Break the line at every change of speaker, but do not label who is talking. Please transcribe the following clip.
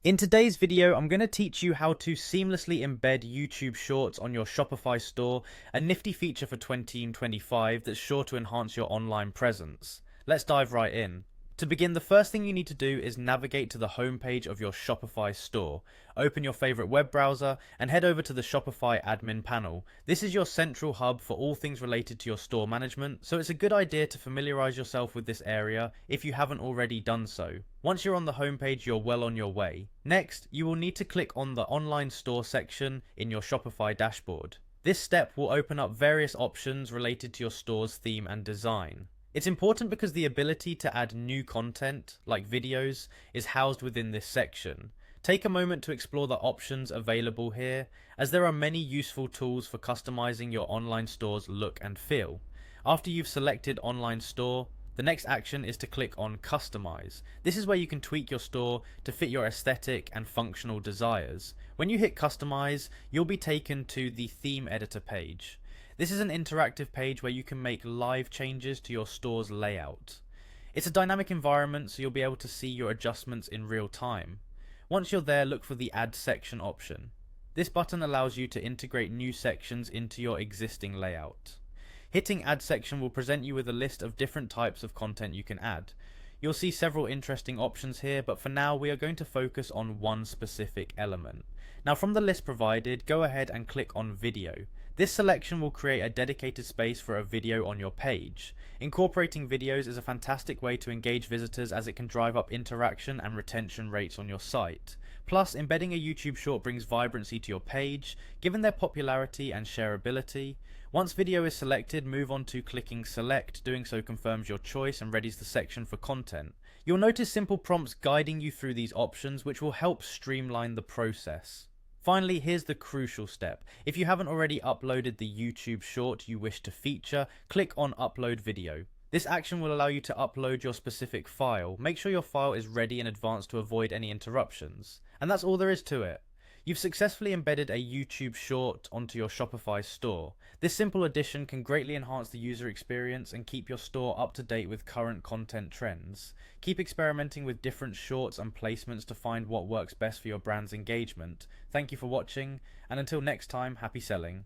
In today's video, I'm going to teach you how to seamlessly embed YouTube Shorts on your Shopify store, a nifty feature for 2025 that's sure to enhance your online presence. Let's dive right in. To begin, the first thing you need to do is navigate to the homepage of your Shopify store. Open your favorite web browser and head over to the Shopify admin panel. This is your central hub for all things related to your store management, so it's a good idea to familiarize yourself with this area if you haven't already done so. Once you're on the homepage, you're well on your way. Next, you will need to click on the online store section in your Shopify dashboard. This step will open up various options related to your store's theme and design. It's important because the ability to add new content, like videos, is housed within this section. Take a moment to explore the options available here, as there are many useful tools for customizing your online store's look and feel. After you've selected Online Store, the next action is to click on Customize. This is where you can tweak your store to fit your aesthetic and functional desires. When you hit Customize, you'll be taken to the Theme Editor page. This is an interactive page where you can make live changes to your store's layout. It's a dynamic environment, so you'll be able to see your adjustments in real time. Once you're there, look for the Add Section option. This button allows you to integrate new sections into your existing layout. Hitting Add Section will present you with a list of different types of content you can add. You'll see several interesting options here, but for now we are going to focus on one specific element. Now, from the list provided, go ahead and click on Video. This selection will create a dedicated space for a video on your page. Incorporating videos is a fantastic way to engage visitors, as it can drive up interaction and retention rates on your site. Plus, embedding a YouTube short brings vibrancy to your page, given their popularity and shareability. Once video is selected, move on to clicking Select. Doing so confirms your choice and readies the section for content. You'll notice simple prompts guiding you through these options, which will help streamline the process. Finally, here's the crucial step. If you haven't already uploaded the YouTube short you wish to feature, click on Upload Video. This action will allow you to upload your specific file. Make sure your file is ready in advance to avoid any interruptions. And that's all there is to it. You've successfully embedded a YouTube short onto your Shopify store. This simple addition can greatly enhance the user experience and keep your store up to date with current content trends. Keep experimenting with different shorts and placements to find what works best for your brand's engagement. Thank you for watching, and until next time, happy selling.